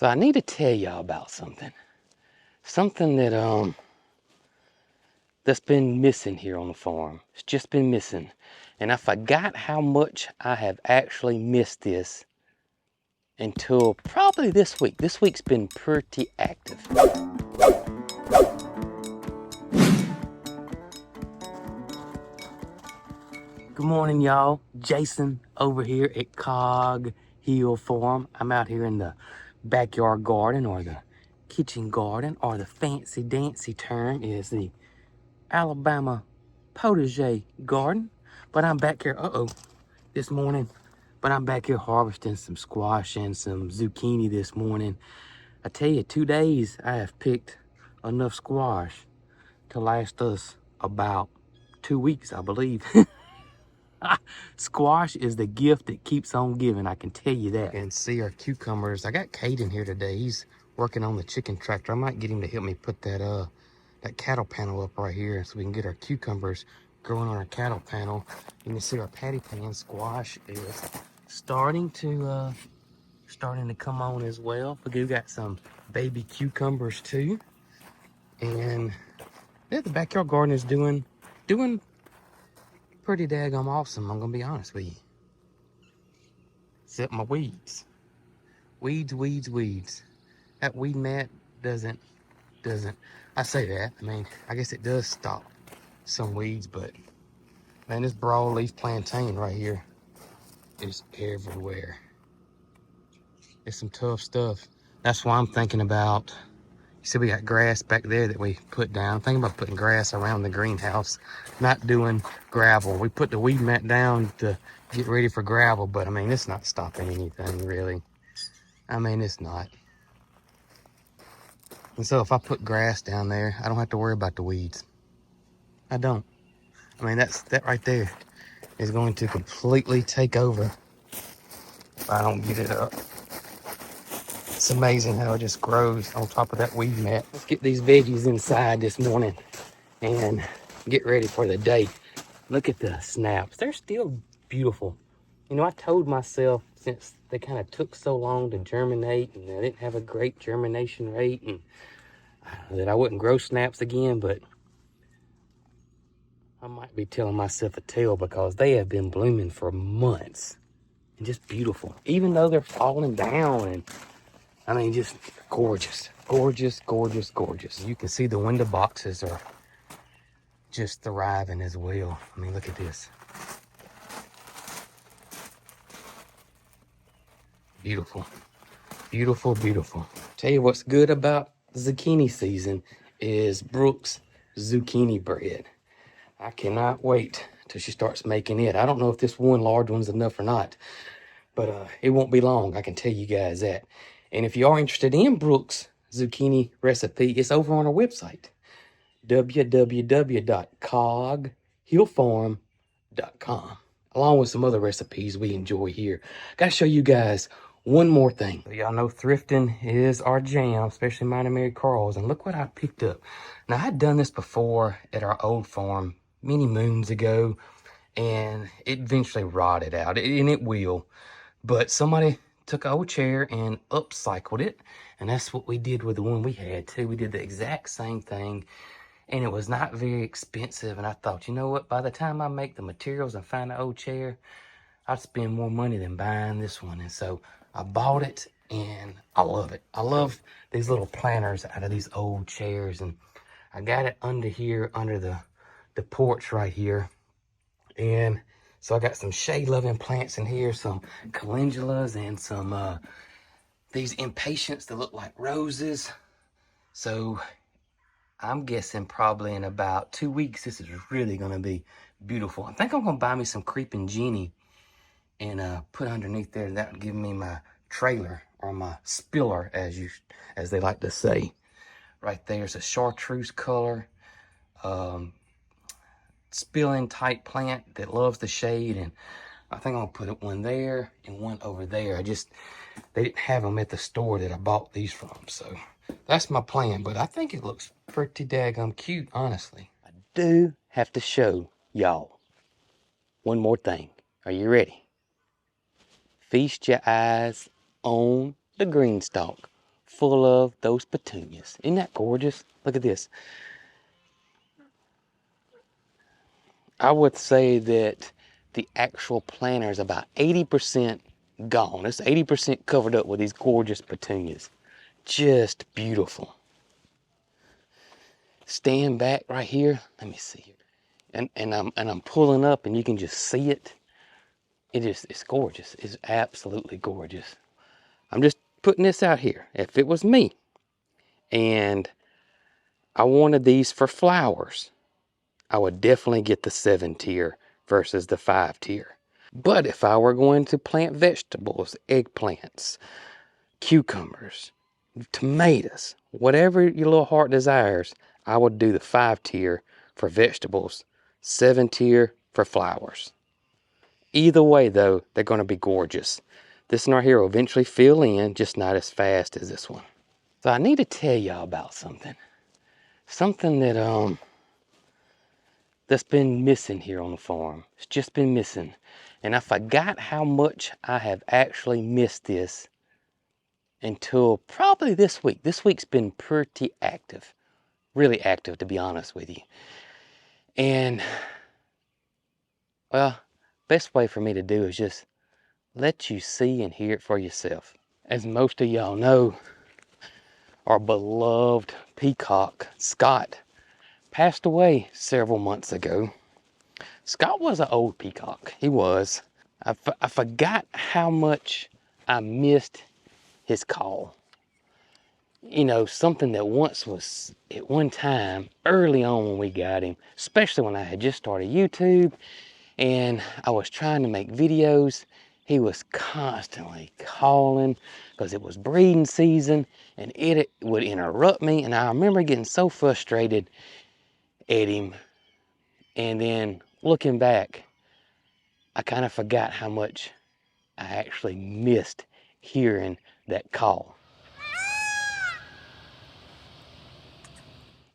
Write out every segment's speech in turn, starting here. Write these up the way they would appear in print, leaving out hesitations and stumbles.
So I need to tell y'all about something. Something that's been missing here on the farm. It's just been missing. And I forgot how much I have actually missed this until probably this week. This week's been pretty active. Good morning, y'all. Jason over here at Cog Hill Farm. I'm out here in the backyard garden, or the kitchen garden, or the fancy dancy term is the Alabama potager garden. But I'm back here, this morning. But I'm back here harvesting some squash and some zucchini this morning. I tell you, 2 days I have picked enough squash to last us about 2 weeks, I believe. Squash is the gift that keeps on giving, I can tell you that. And see our cucumbers. I got Caden here today. He's working on the chicken tractor. I might get him to help me put that cattle panel up right here so we can get our cucumbers growing on our cattle panel. You can see our patty pan squash is starting to come on as well. We got some baby cucumbers too. And yeah, the backyard garden is doing pretty daggone awesome, I'm gonna be honest with you. Except my weeds. Weeds. That weed mat doesn't, I say that, I mean, I guess it does stop some weeds, but man, this broadleaf plantain right here is everywhere. It's some tough stuff. That's why I'm thinking about, you see we got grass back there that we put down. I'm thinking about putting grass around the greenhouse, not doing gravel. We put the weed mat down to get ready for gravel, but I mean, it's not stopping anything really. I mean, it's not. And so if I put grass down there, I don't have to worry about the weeds. I don't. I mean, that right there is going to completely take over if I don't get it up. It's amazing how it just grows on top of that weed mat. Let's get these veggies inside this morning and get ready for the day. Look at the snaps. They're still beautiful. You know, I told myself, since they kind of took so long to germinate and I didn't have a great germination rate, and that I wouldn't grow snaps again, but I might be telling myself a tale, because they have been blooming for months and just beautiful, even though they're falling down. And I mean, just gorgeous. You can see the window boxes are just thriving as well. I mean, look at this. Beautiful. Tell you what's good about zucchini season is Brooke's zucchini bread. I cannot wait till she starts making it. I don't know if this one large one's enough or not, but it won't be long, I can tell you guys that. And if you are interested in Brooke's zucchini recipe, it's over on our website, www.coghillfarm.com, along with some other recipes we enjoy here. Gotta show you guys one more thing. Y'all know thrifting is our jam, especially mine and Mary Carl's, and look what I picked up. Now, I had done this before at our old farm many moons ago, and it eventually rotted out, and it will. But somebody took an old chair and upcycled it, and that's what we did with the one we had too. We did the exact same thing, and it was not very expensive. And I thought, you know what, by the time I make the materials and find the old chair, I'd spend more money than buying this one. And so I bought it, and I love it. I love these little planters out of these old chairs, and I got it under here, under the porch right here. And so I got some shade-loving plants in here, some calendulas, and some these impatiens that look like roses. So I'm guessing probably in about 2 weeks, this is really going to be beautiful. I think I'm going to buy me some creeping Jenny and put underneath there. That would give me my trailer, or my spiller, as they like to say. Right there's a chartreuse color, spilling type plant that loves the shade, and I think I'm gonna put one there and one over there. They didn't have them at the store that I bought these from, so that's my plan. But I think it looks pretty daggum cute, honestly. I do have to show y'all one more thing. Are you ready? Feast your eyes on the green stalk. full of those petunias. Isn't that gorgeous? Look at this. I would say that the actual planter is about 80% gone. It's 80% covered up with these gorgeous petunias. Just beautiful. Stand back right here. Let me see here. And I'm pulling up and you can just see it. It's gorgeous. It's absolutely gorgeous. I'm just putting this out here. If it was me and I wanted these for flowers, I would definitely get the 7 tier versus the 5 tier. But if I were going to plant vegetables, eggplants, cucumbers, tomatoes, whatever your little heart desires, I would do the 5 tier for vegetables, 7 tier for flowers. Either way though, they're going to be gorgeous. This one right here will eventually fill in, just not as fast as this one. So I need to tell y'all about something. Something that that's been missing here on the farm. It's just been missing. And I forgot how much I have actually missed this until probably this week. This week's been pretty active. Really active, to be honest with you. And, well, best way for me to do is just let you see and hear it for yourself. As most of y'all know, our beloved Peacock, Scott, passed away several months ago. Scott was an old peacock. He was. I forgot how much I missed his call. You know, something that once was, at one time, early on when we got him, especially when I had just started YouTube and I was trying to make videos, he was constantly calling because it was breeding season and it would interrupt me. And I remember getting so frustrated at him. And then looking back, I kind of forgot how much I actually missed hearing that call.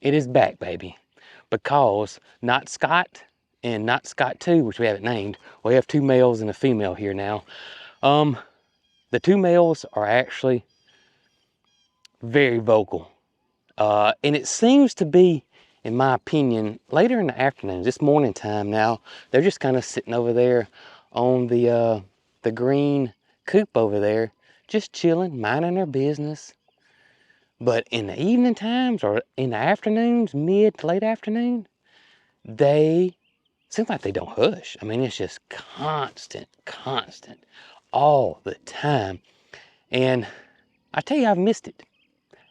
It is back, baby, because not Scott and not Scott 2, which we haven't named. We have 2 males and a female here now. The 2 males are actually very vocal. And it seems to be, in my opinion, later in the afternoon, this morning time now, they're just kind of sitting over there on the green coop over there, just chilling, minding their business. But in the evening times or in the afternoons, mid to late afternoon, they seem like they don't hush. I mean, it's just constant, all the time. And I tell you, I've missed it.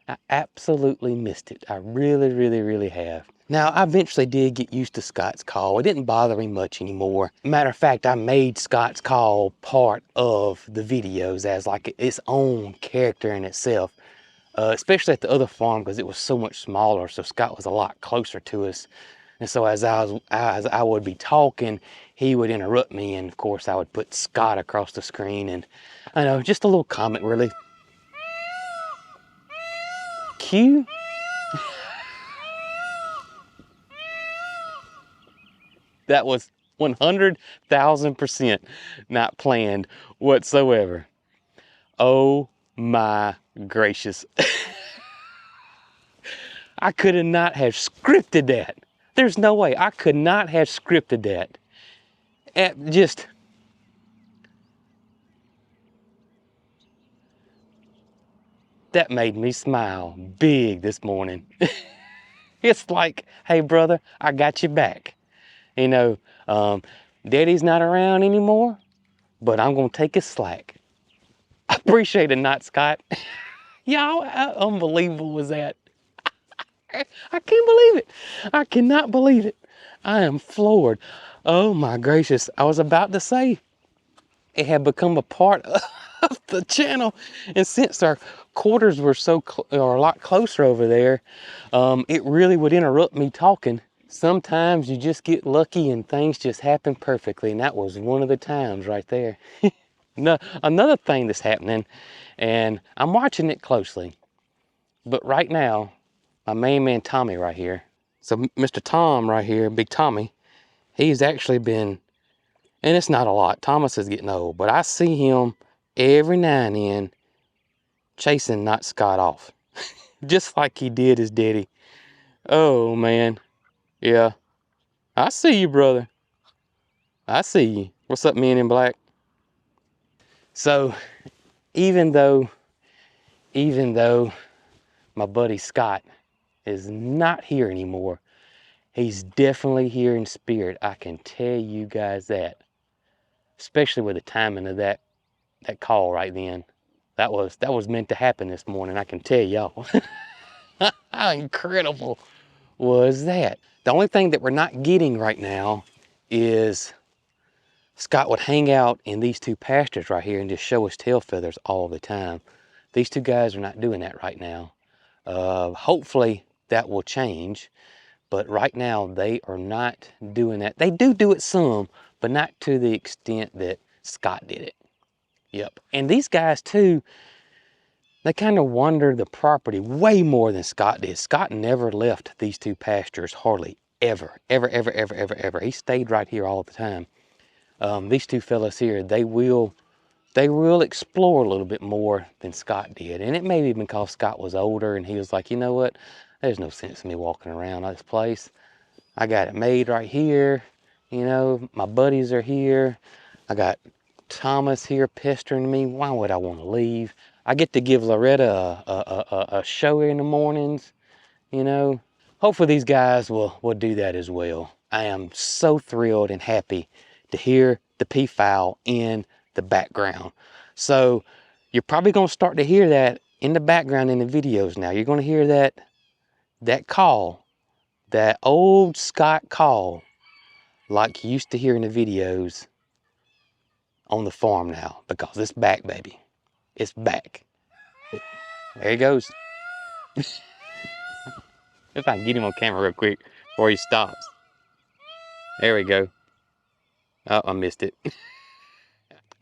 I absolutely missed it. I really have. Now, I eventually did get used to Scott's call. It didn't bother me much anymore. Matter of fact, I made Scott's call part of the videos as like its own character in itself. Especially at the other farm because it was so much smaller, so Scott was a lot closer to us. And so as I would be talking, he would interrupt me, and of course I would put Scott across the screen, and I know, just a little comment really. Q? That was 100,000% not planned whatsoever. Oh my gracious. I could not have scripted that. There's no way. I could not have scripted that. That made me smile big this morning. It's like, hey brother, I got you back. You know, Daddy's not around anymore, but I'm gonna take his slack. I appreciate it, not Scott. Y'all, how unbelievable was that? I can't believe it. I cannot believe it. I am floored. Oh my gracious. I was about to say it had become a part of the channel. And since our quarters were a lot closer over there, it really would interrupt me talking. Sometimes you just get lucky and things just happen perfectly. And that was one of the times right there. No, another thing that's happening, and I'm watching it closely, but right now, my main man Tommy right here. So Mr. Tom right here, Big Tommy, he's actually been, and it's not a lot, Thomas is getting old, but I see him every now and then chasing not Scott off. Just like he did his daddy. Oh, man. Yeah. I see you, brother. I see you. What's up, men in black? So, even though my buddy Scott is not here anymore, he's definitely here in spirit. I can tell you guys that. Especially with the timing of that call right then. That was meant to happen this morning, I can tell y'all. How incredible was that? The only thing that we're not getting right now is Scott would hang out in these two pastures right here and just show his tail feathers all the time. These two guys are not doing that right now. Hopefully that will change, but right now they are not doing that. They do it some, but not to the extent that Scott did it. Yep. And these guys too, they kind of wander the property way more than Scott did. Scott never left these two pastures hardly ever. He stayed right here all the time. These two fellas here, they will explore a little bit more than Scott did. And it may be because Scott was older and he was like, you know what? There's no sense in me walking around this place. I got it made right here. You know, my buddies are here. I got Thomas here pestering me. Why would I want to leave? I get to give Loretta a show in the mornings, you know. Hopefully these guys will do that as well. I am so thrilled and happy to hear the peafowl in the background. So you're probably going to start to hear that in the background in the videos now. You're going to hear that call, that old Scott call, like you used to hear in the videos on the farm now, because it's back, baby. It's back. There he goes. If I can get him on camera real quick before he stops. There we go. Oh, I missed it.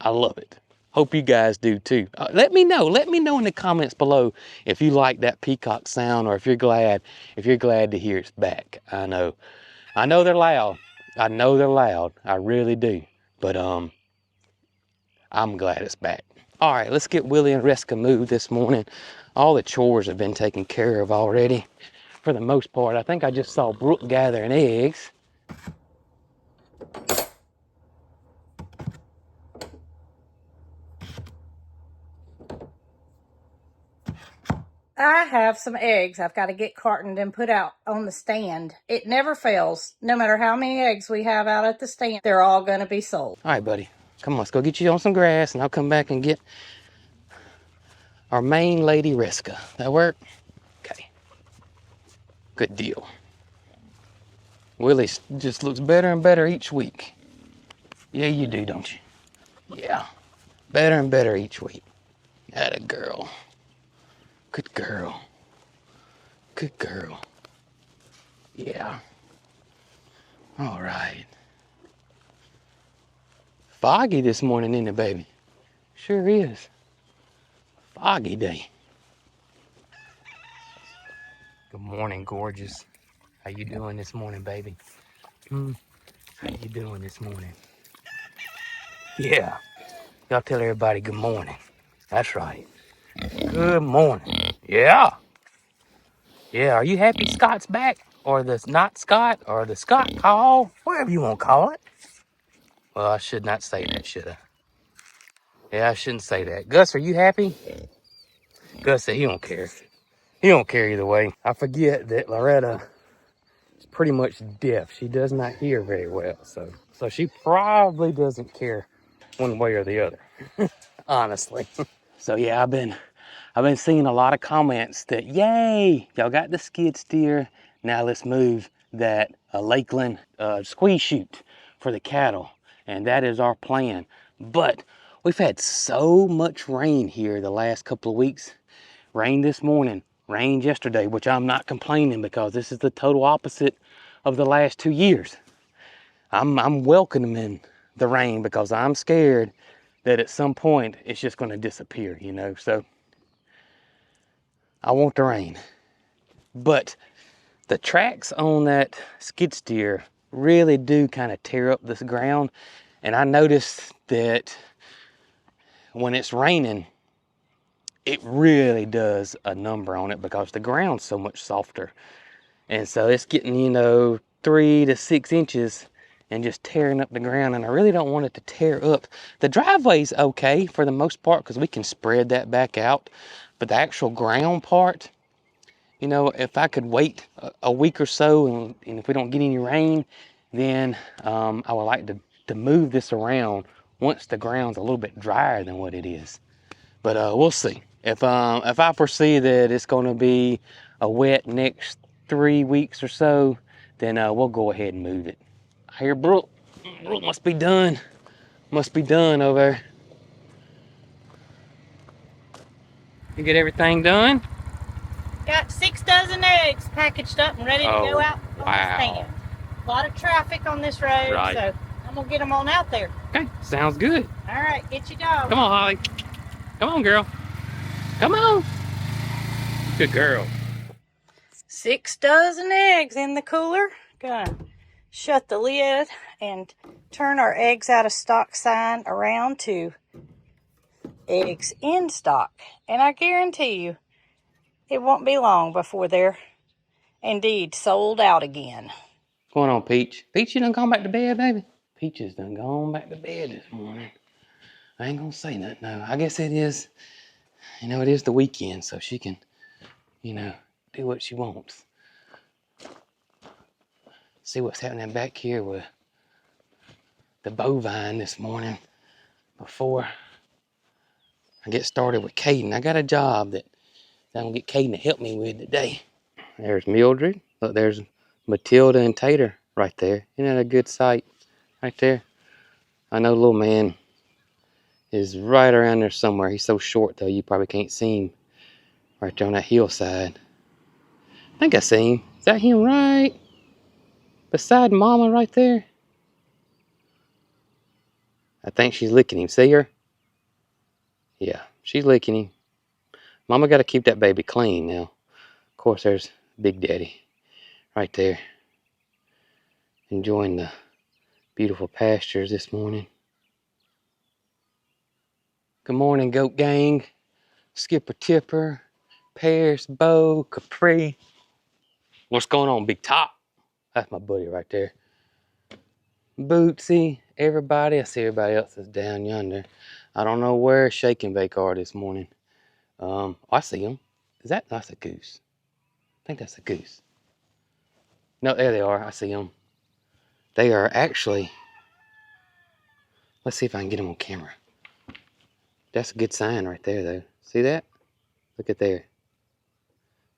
I love it. Hope you guys do too. Let me know in the comments below if you like that peacock sound, or if you're glad to hear it's back. I know they're loud. I really do. But I'm glad it's back. All right, let's get Willie and Reska moved this morning. All the chores have been taken care of already, for the most part. I think I just saw Brooke gathering eggs. I have some eggs I've got to get cartoned and put out on the stand. It never fails. No matter how many eggs we have out at the stand, they're all going to be sold. All right, buddy. Come on, let's go get you on some grass, and I'll come back and get our main lady, Reska. That work? Okay. Good deal. Willie just looks better and better each week. Yeah, you do, don't you? Yeah. Better and better each week. Atta girl. Good girl. Good girl. Yeah. All right. Foggy this morning, isn't it, baby? Sure is. Foggy day. Good morning, gorgeous. How you doing this morning, baby? How you doing this morning? Yeah. Y'all tell everybody good morning. That's right. Good morning. Yeah. Yeah, are you happy Scott's back? Or the not Scott? Or the Scott call? Whatever you want to call it. Well, I should not say that, should I? Yeah, I shouldn't say that. Gus, are you happy? Gus said he don't care. He don't care either way. I forget that Loretta is pretty much deaf. She does not hear very well. So she probably doesn't care one way or the other. Honestly. So yeah, I've been seeing a lot of comments that, yay, y'all got the skid steer. Now let's move that Lakeland squeeze chute for the cattle. And that is our plan. But we've had so much rain here the last couple of weeks. Rain this morning, rained yesterday, which I'm not complaining, because this is the total opposite of the last 2 years. I'm welcoming the rain because I'm scared that at some point it's just going to disappear, you know. So I want the rain. But the tracks on that skid steer really do kind of tear up this ground. And I noticed that when it's raining, it really does a number on it because the ground's so much softer. And so it's getting, you know, 3 to 6 inches and just tearing up the ground. And I really don't want it to tear up. The driveway's okay for the most part because we can spread that back out. But the actual ground part, you know, if I could wait a week or so and if we don't get any rain, then I would like to move this around once the ground's a little bit drier than what it is. But we'll see. If I foresee that it's going to be a wet next 3 weeks or so, then we'll go ahead and move it. I hear Brooke. Brooke must be done. Must be done over there. You get everything done? Got 6 dozen eggs packaged up and ready to go out on the stand. A lot of traffic on this road, Right. so I'm gonna get them on out there. Okay, sounds good. All right, get your dog. Come on, Holly. Come on, girl. Come on. Good girl. 6 dozen eggs in the cooler. Gonna shut the lid and turn our eggs out of stock sign around to eggs in stock. And I guarantee you, it won't be long before they're indeed sold out again. What's going on, Peach? Peach, you done gone back to bed, baby? Peach has done gone back to bed this morning. I ain't gonna say nothing, no. I guess it is, you know, it is the weekend, so she can, you know, do what she wants. See what's happening back here with the bovine this morning before I get started with Caden. I got a job that I'm gonna get Caden to help me with today. There's Mildred. Look, there's Matilda and Tater right there. Isn't that a good sight right there? I know little man is right around there somewhere. He's so short though, you probably can't see him right there on that hillside. I think I see him. Is that him right beside Mama right there? I think she's licking him. See her? Yeah, she's licking him. Mama got to keep that baby clean now. Of course, there's Big Daddy right there, enjoying the beautiful pastures this morning. Good morning, Goat Gang. Skipper Tipper, Paris, Bo, Capri. What's going on, Big Top? That's my buddy right there. Bootsy, everybody. I see everybody else is down yonder. I don't know where Shake and Bake are this morning. I see them. That's a goose? I think that's a goose. No, there they are. I see them. They are actually, let's see if I can get them on camera. That's a good sign right there, though. See that? Look at there.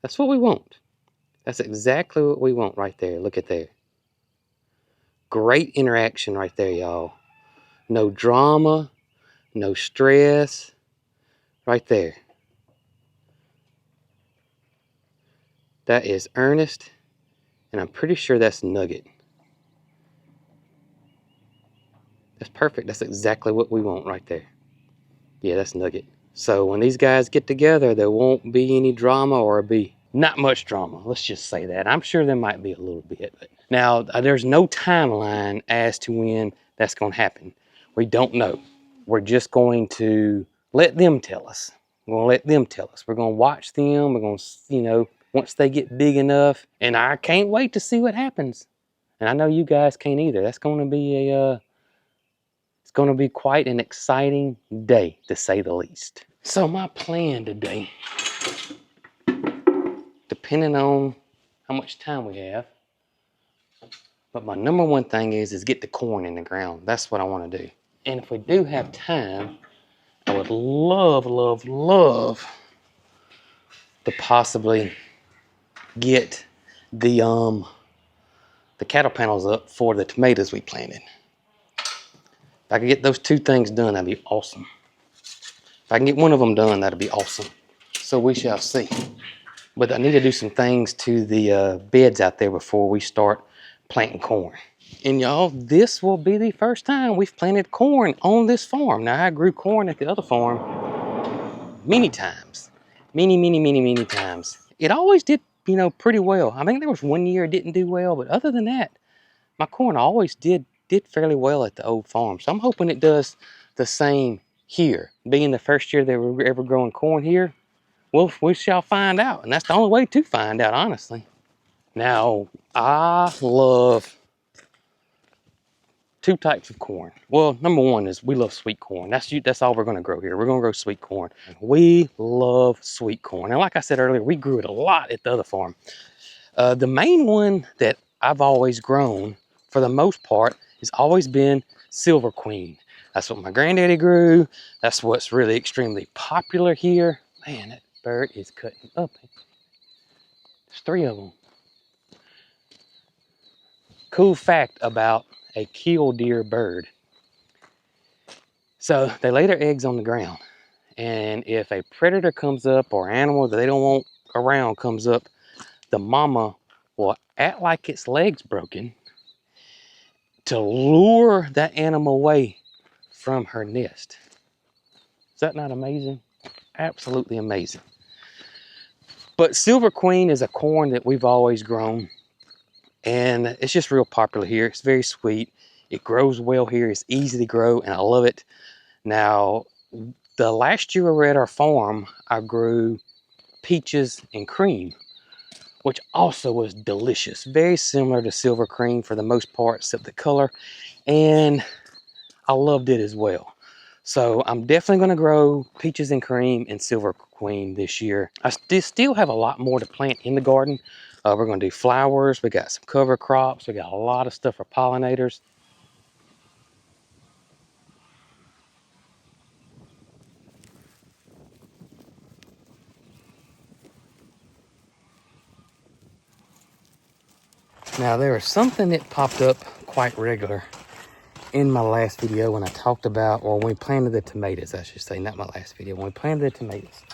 That's what we want. That's exactly what we want right there. Look at there. Great interaction right there, y'all. No drama, no stress. Right there. That is Ernest, and I'm pretty sure that's Nugget. That's perfect. That's exactly what we want right there. Yeah, that's Nugget. So when these guys get together, there won't be any drama, or be not much drama. Let's just say that. I'm sure there might be a little bit. But now, there's no timeline as to when that's going to happen. We don't know. We're just going to let them tell us. We're going to let them tell us. We're going to watch them. We're going to, you know, once they get big enough. And I can't wait to see what happens. And I know you guys can't either. That's going to be it's going to be quite an exciting day, to say the least. So my plan today, depending on how much time we have, but my number one thing is get the corn in the ground. That's what I want to do. And if we do have time, I would love, love, love to possibly get the cattle panels up for the tomatoes we planted. If I could get those two things done, that'd be awesome. If I can get one of them done, that'd be awesome. So we shall see. But I need to do some things to the beds out there before we start planting corn. And y'all, this will be the first time we've planted corn on this farm. Now, I grew corn at the other farm many times. Many times. It always did, you know, pretty well. I think there was one year it didn't do well, but other than that, my corn always did fairly well at the old farm. So I'm hoping it does the same here. Being the first year that we're ever growing corn here, Well, we shall find out. And that's the only way to find out, honestly. Now, I love two types of corn. Well, number one is we love sweet corn. That's all we're going to grow here. We're going to grow sweet corn. We love sweet corn. And like I said earlier, we grew it a lot at the other farm. The main one that I've always grown, for the most part, has always been Silver Queen. That's what my granddaddy grew. That's what's really extremely popular here. Man, that bird is cutting up. There's 3 of them. Cool fact about a killdeer bird. So they lay their eggs on the ground, and if a predator comes up or animal that they don't want around comes up, the mama will act like its leg's broken to lure that animal away from her nest. Is that not amazing? Absolutely amazing. But Silver Queen is a corn that we've always grown, and it's just real popular here. It's very sweet. It grows well here. It's easy to grow, and I love it. Now, the last year we were at our farm, I grew peaches and cream, which also was delicious. Very similar to Silver Cream for the most part, except the color, and I loved it as well. So I'm definitely going to grow peaches and cream and Silver Queen this year. I still have a lot more to plant in the garden. We're going to do flowers. We got some cover crops. We got a lot of stuff for pollinators. Now there is something that popped up quite regular in my last video when I talked about, or when we planted the tomatoes, I should say, not my last video, when we planted the tomatoes.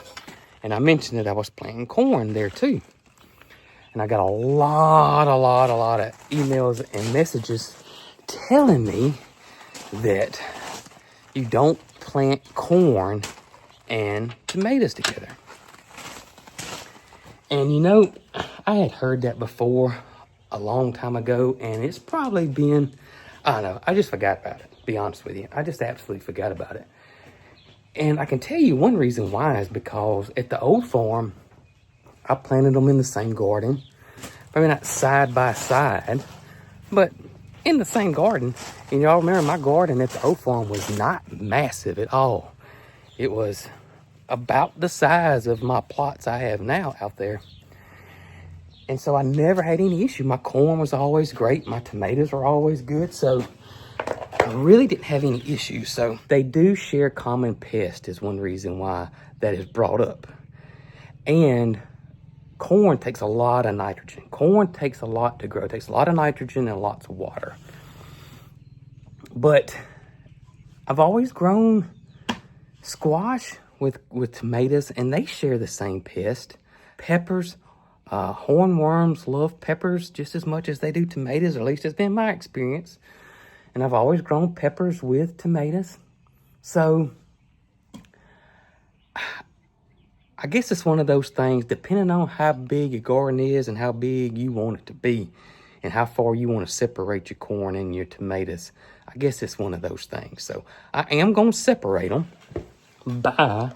And I mentioned that I was planting corn there too. And I got a lot of emails and messages telling me that you don't plant corn and tomatoes together. And you know, I had heard that before a long time ago, and it's probably been, I don't know, I just forgot about it, to be honest with you. I just absolutely forgot about it. And I can tell you one reason why is because at the old farm, I planted them in the same garden. Maybe not side by side, but in the same garden. And y'all remember my garden at the old farm was not massive at all. It was about the size of my plots I have now out there. And so I never had any issue. My corn was always great. My tomatoes were always good. So I really didn't have any issues. So they do share common pests is one reason why that is brought up. And corn takes a lot of nitrogen. Corn takes a lot to grow. It takes a lot of nitrogen and lots of water. But I've always grown squash with tomatoes, and they share the same pest. Peppers, hornworms love peppers just as much as they do tomatoes, or at least it's been my experience. And I've always grown peppers with tomatoes. So I guess it's one of those things, depending on how big your garden is and how big you want it to be and how far you want to separate your corn and your tomatoes. I guess it's one of those things. So I am going to separate them by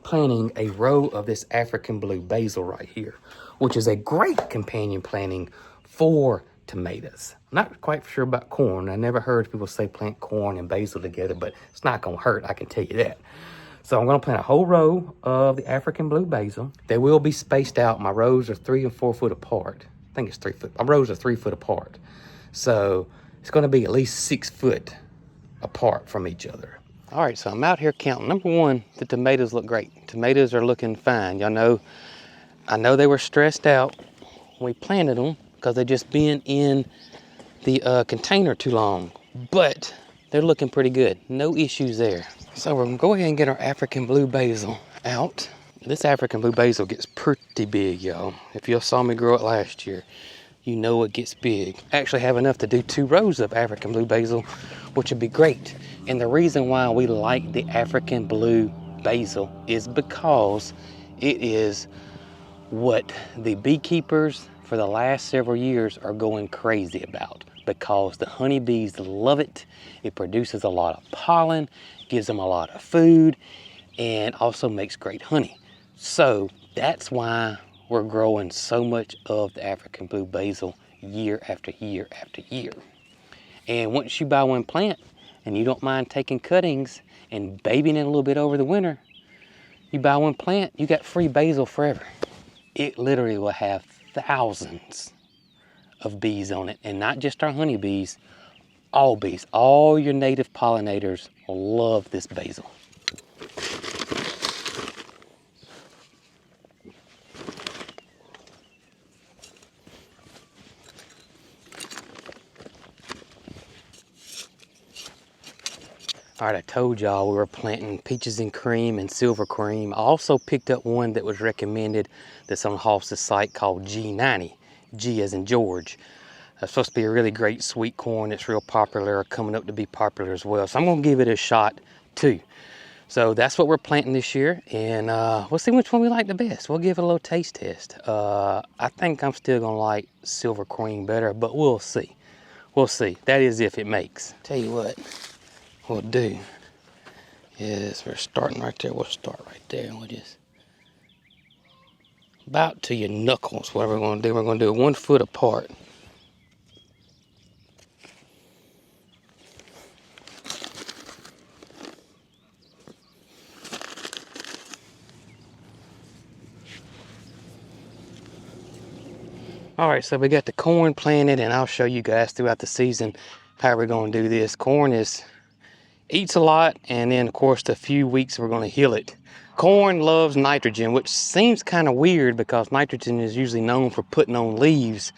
planting a row of this African blue basil right here, which is a great companion planting for tomatoes. I'm not quite sure about corn. I never heard people say plant corn and basil together, but it's not going to hurt, I can tell you that. So I'm going to plant a whole row of the African blue basil. They will be spaced out. My rows are 3 and 4 foot apart. I think it's 3 foot. My rows are 3 foot apart. So it's going to be at least 6 foot apart from each other. All right, so I'm out here counting. Number one, the tomatoes look great. Tomatoes are looking fine. Y'all know, I know they were stressed out when we planted them because they've just been in the container too long. But they're looking pretty good. No issues there. So we're gonna go ahead and get our African blue basil out. This African blue basil gets pretty big, y'all. If you saw me grow it last year, you know it gets big. I actually have enough to do 2 rows of African blue basil, which would be great. And the reason why we like the African blue basil is because it is what the beekeepers for the last several years are going crazy about, because the honeybees love it. It produces a lot of pollen, gives them a lot of food, and also makes great honey. So That's why we're growing so much of the African blue basil year after year after year. And once you buy one plant and you don't mind taking cuttings and babying it a little bit over the winter, you buy one plant, you got free basil forever. It literally will have thousands of bees on it, and not just our honeybees, all bees, all your native pollinators love this basil. All right, I told y'all we were planting peaches and cream and silver cream. I also picked up one that was recommended that's on Hoss's site called G90, G as in George. It's supposed to be a really great sweet corn. It's real popular, coming up to be popular as well. So I'm gonna give it a shot too. So that's what we're planting this year, and we'll see which one we like the best. We'll give it a little taste test. I think I'm still gonna like silver cream better, but we'll see. We'll see. That is if it makes. Tell you what we'll do is we're starting right there. We'll start right there, and we'll just about to your knuckles. What we're gonna do, we're gonna do it 1 foot apart. All right, so we got the corn planted, and I'll show you guys throughout the season how we're going to do this. Corn eats a lot, and then of course the few weeks we're going to heal it. Corn loves nitrogen, which seems kind of weird because nitrogen is usually known for putting on leaves,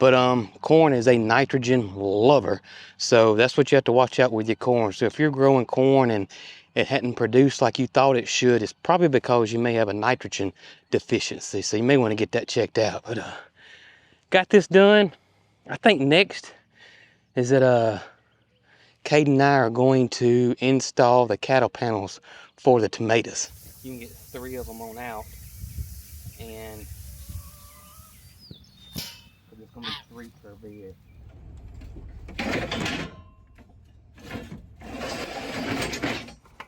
but corn is a nitrogen lover, so that's what you have to watch out with your corn. So if you're growing corn and it hadn't produced like you thought it should, it's probably because you may have a nitrogen deficiency, so you may want to get that checked out. But got this done. I think next is that Kate and I are going to install the cattle panels for the tomatoes. You can get 3 of them on out, and there's going to be 3 per bed.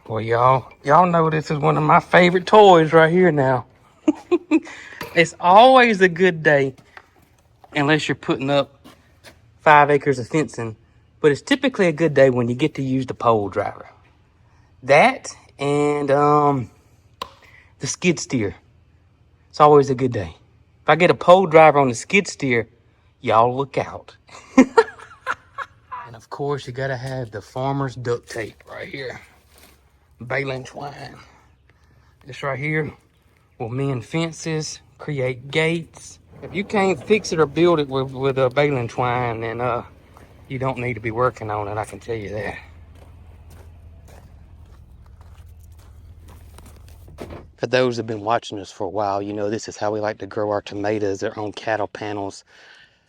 Well, y'all know this is one of my favorite toys right here now. It's always a good day unless you're putting up 5 acres of fencing, but it's typically a good day when you get to use the pole driver. That and the skid steer. It's always a good day. If I get a pole driver on the skid steer, y'all look out. And of course, you gotta have the farmer's duct tape right here. Baling twine. This right here will mend fences, create gates. If you can't fix it or build it with a baling twine, then you don't need to be working on it, I can tell you that. For those who've been watching us for a while, you know this is how we like to grow our tomatoes. They're on cattle panels.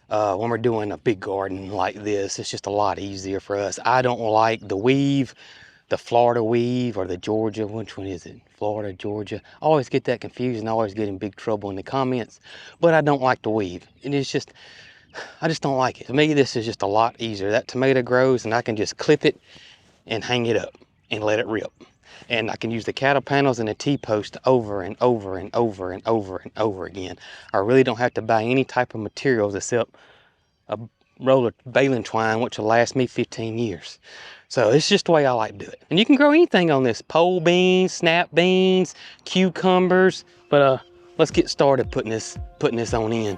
When we're doing a big garden like this, it's just a lot easier for us. I don't like the weave, the Florida weave or the Georgia. Which one is it? Florida, Georgia. I always get that confused and I always get in big trouble in the comments. But I don't like the weave. And it's just, I just don't like it. To me, this is just a lot easier. That tomato grows and I can just clip it and hang it up and let it rip. And I can use the cattle panels and the T-post over and over and over and over and over again. I really don't have to buy any type of materials except a roll of baling twine, which will last me 15 years. So it's just the way I like to do it. And you can grow anything on this. Pole beans, snap beans, cucumbers. But let's get started putting this on in.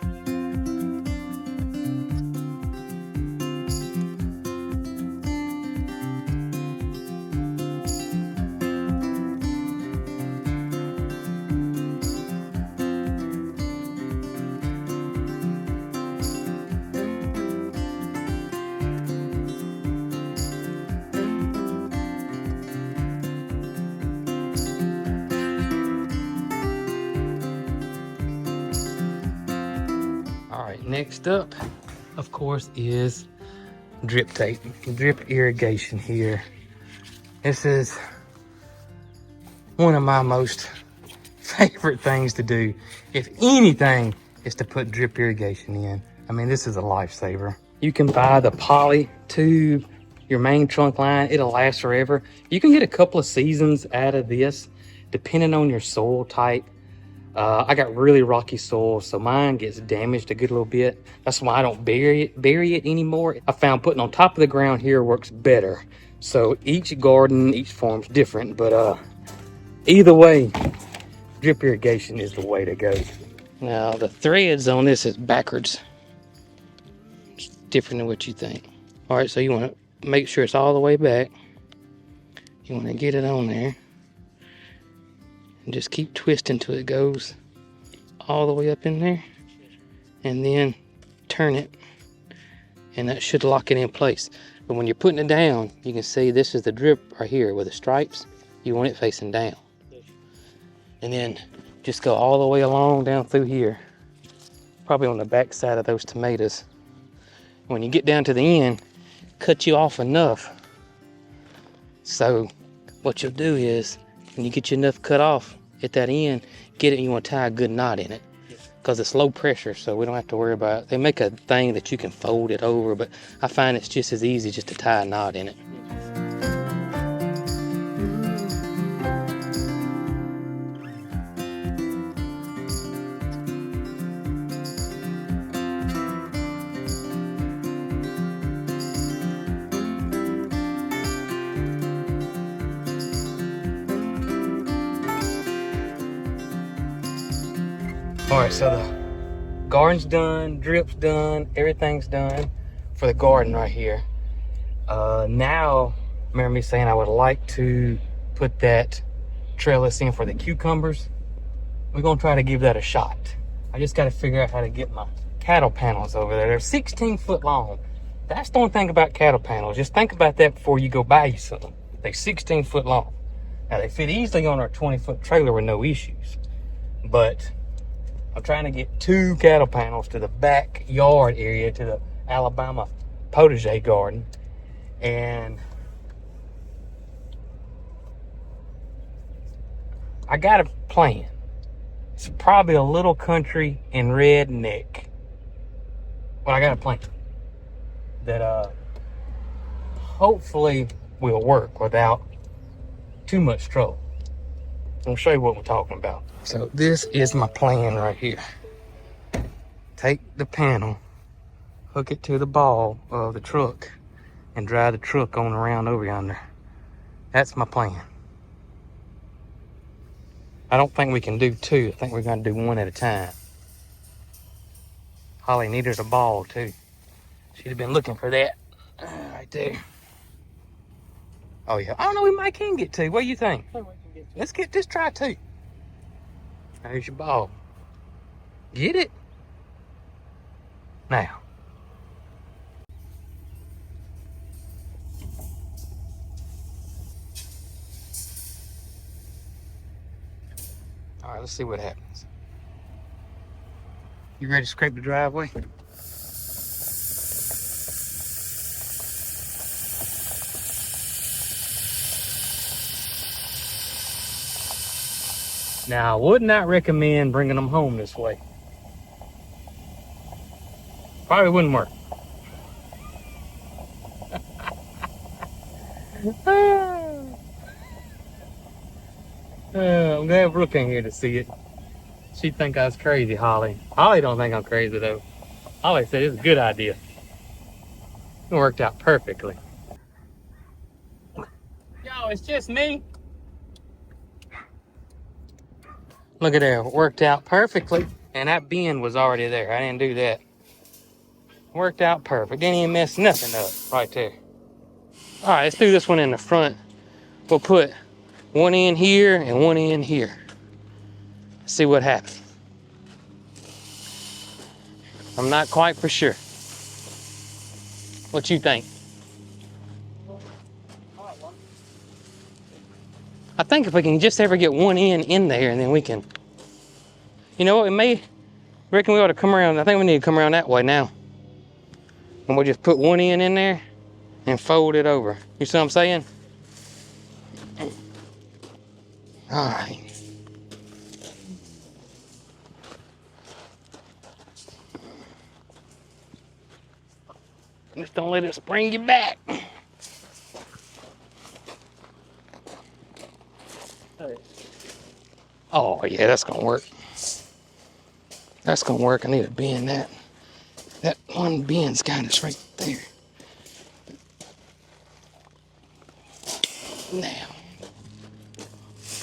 Next up, of course, is drip tape, drip irrigation here. This is one of my most favorite things to do. If anything, is to put drip irrigation in. I mean, this is a lifesaver. You can buy the poly tube, your main trunk line, it'll last forever. You can get a couple of seasons out of this, depending on your soil type. I got really rocky soil, so mine gets damaged a good little bit. That's why I don't bury it anymore. I found putting on top of the ground here works better. So each garden, each farm's different, but either way, drip irrigation is the way to go. Now the threads on this is backwards. It's different than what you think. All right, so you want to make sure it's all the way back. You want to get it on there and just keep twisting till it goes all the way up in there, and then turn it, and that should lock it in place. But when you're putting it down, you can see this is the drip right here with the stripes. You want it facing down, and then just go all the way along down through here, probably on the back side of those tomatoes. When you get down to the end, cut you off enough. So what you'll do is, when you get you enough cut off at that end, get it, and you want to tie a good knot in it, because it's low pressure, so we don't have to worry about it. They make a thing that you can fold it over, but I find it's just as easy just to tie a knot in it. All right, so the garden's done, drip's done, everything's done for the garden right here. Now, remember me saying I would like to put that trellis in for the cucumbers? We're gonna try to give that a shot. I just gotta figure out how to get my cattle panels over there. They're 16 foot long. That's the only thing about cattle panels. Just think about that before you go buy you some. They're 16 foot long. Now they fit easily on our 20-foot trailer with no issues. But I'm trying to get 2 cattle panels to the backyard area, to the Alabama potager garden. And I got a plan. It's probably a little country and redneck. But I got a plan that hopefully will work without too much trouble. I'll show you what we're talking about. So this is my plan right here. Take the panel, hook it to the ball of the truck, and drive the truck on around over yonder. That's my plan. I don't think we can do 2. I think we're gonna do 1 at a time. Holly needed a ball too. She'd have been looking for that right there. Oh yeah, I don't know, we might can get 2. What do you think? Let's try 2. There's your ball. Get it? Now. All right, let's see what happens. You ready to scrape the driveway? Now, I would not recommend bringing them home this way. Probably wouldn't work. I'm glad Brooke ain't here to see it. She'd think I was crazy, Holly. Holly don't think I'm crazy, though. Holly said it's a good idea. It worked out perfectly. Yo, it's just me. Look at there, it worked out perfectly. And that bin was already there. I didn't do that. Worked out perfect. Didn't even mess nothing up right there. All right, let's do this one in the front. We'll put 1 in here and 1 in here. See what happens. I'm not quite for sure. What you think? I think if we can just ever get 1 in there, and then we can, you know what, reckon we ought to come around. I think we need to come around that way now. And we'll just put 1 in there and fold it over. You see what I'm saying? All right. Just don't let it spring you back. Oh yeah, that's gonna work. That's gonna work. I need to bend that. That one bend's got us right there.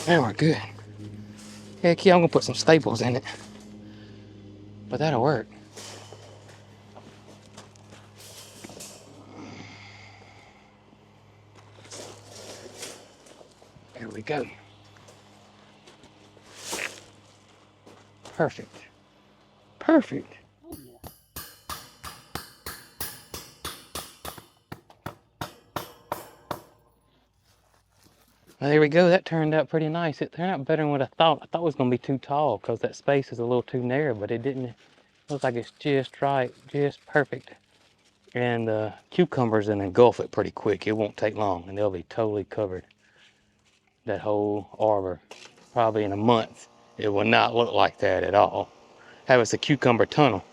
Now we're good. Heck yeah, I'm gonna put some staples in it. But that'll work. There we go. Perfect. Perfect. Well, there we go. That turned out pretty nice. It turned out better than what I thought. I thought it was going to be too tall because that space is a little too narrow, but it didn't. Looks like it's just right, just perfect. And the cucumbers will engulf it pretty quick. It won't take long, and they'll be totally covered. That whole arbor, probably in a month, it will not look like that at all. Have us a cucumber tunnel.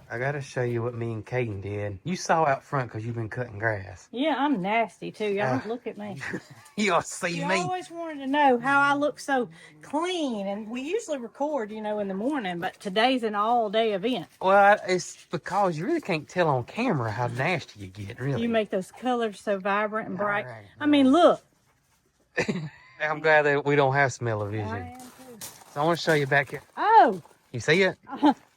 I gotta show you what me and Caden did. You saw out front because you've been cutting grass. Yeah, I'm nasty too. Y'all don't look at me. You ought to see me. You always wanted to know how I look so clean, and we usually record, in the morning, but today's an all-day event. Well, it's because you really can't tell on camera how nasty you get, really. You make those colors so vibrant and bright. Right. I mean, look. I'm glad that we don't have smell-o-vision. I am too. So I want to show you back here. Oh. You see it?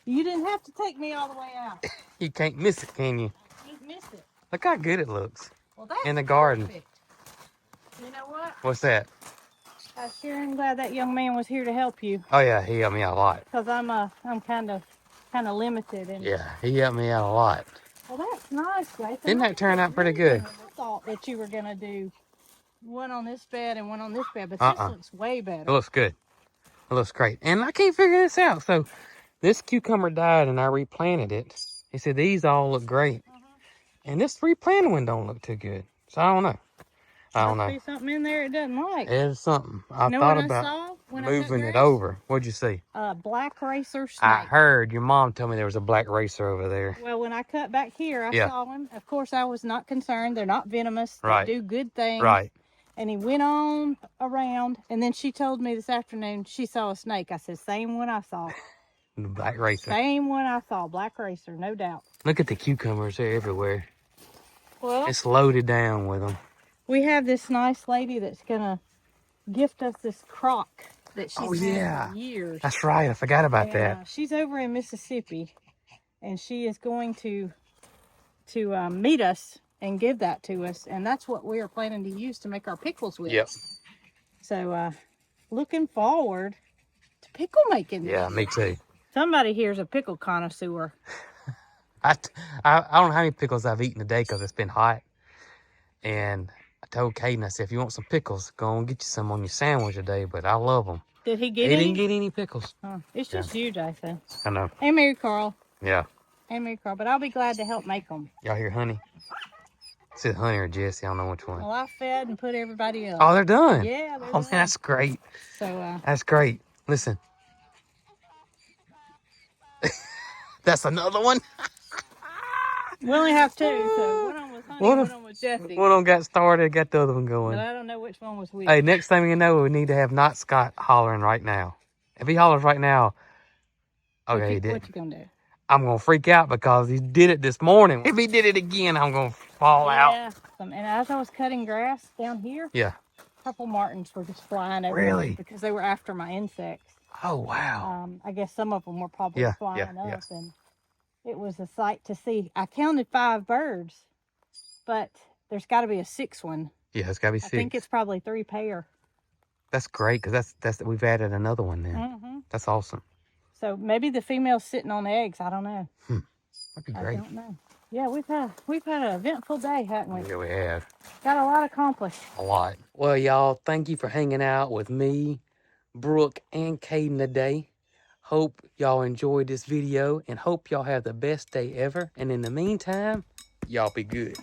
You didn't have to take me all the way out. You can't miss it, can you? Can't miss it. Look how good it looks. Well, that's in the garden. Perfect. You know what? What's that? I sure am glad that young man was here to help you. Oh yeah, he helped me out a lot. Because I'm kind of limited. And yeah, he helped me out a lot. Well, that's nice, Jason. Didn't that turn out pretty good? I thought that you were gonna do one on this bed and one on this bed, but this looks way better. It looks good. It looks great. And I can't figure this out. So this cucumber died and I replanted it. He said these all look great. And this replanted one don't look too good. So I don't know. I don't know. Must be something in there it doesn't like. There's something. I thought about moving it over. What'd you see? A black racer snake. I heard your mom told me there was a black racer over there. Well, when I cut back here, I saw him. Of course, I was not concerned. They're not venomous. They do good things. Right. And he went on around, and then she told me this afternoon she saw a snake. I said, same one I saw. The black racer. Same one I saw, black racer, no doubt. Look at the cucumbers, they're everywhere. Well, it's loaded down with them. We have this nice lady that's going to gift us this crock that she's had for years. That's right, I forgot about that. She's over in Mississippi, and she is going to meet us and give that to us, and that's what we are planning to use to make our pickles with. Yep. So, looking forward to pickle making. Yeah, me too. Somebody here's a pickle connoisseur. I don't know how many pickles I've eaten today because it's been hot. And I told Caden, I said, if you want some pickles, go and get you some on your sandwich today. But I love them. Did he get any? He didn't get any pickles. Oh, it's just you, Jason. I know. Hey, Mary Carl. Yeah. Hey, Mary Carl. But I'll be glad to help make them. Y'all hear honey? Is it honey or Jesse? I don't know which one. Well, I fed and put everybody up. Oh, they're done? Yeah, they're done. done. That's great. So, that's great. Listen. That's another one. We only have two, so one of them was honey, one of them was Jesse. One of them got started, got the other one going. But I don't know which one was which. Hey, next thing you know, we need to have not Scott hollering right now. If he hollers right now, okay, he did. What you gonna do? I'm gonna freak out because he did it this morning. If he did it again, I'm gonna fall out. Yeah, and as I was cutting grass down here, a couple martins were just flying over me because they were after my insects. Oh wow! I guess some of them were probably flying up, and it was a sight to see. I counted 5 birds, but there's got to be a 6th one. Yeah, it's got to be 6. I think it's probably 3 pair. That's great because that's we've added another one then. That's awesome. So maybe the female's sitting on eggs. I don't know. That'd be great. I don't know. Yeah, we've had an eventful day, haven't we? Yeah, we have. Got a lot accomplished. A lot. Well, y'all, thank you for hanging out with me, Brooke, and Caden today. Hope y'all enjoyed this video and hope y'all have the best day ever. And in the meantime, y'all be good.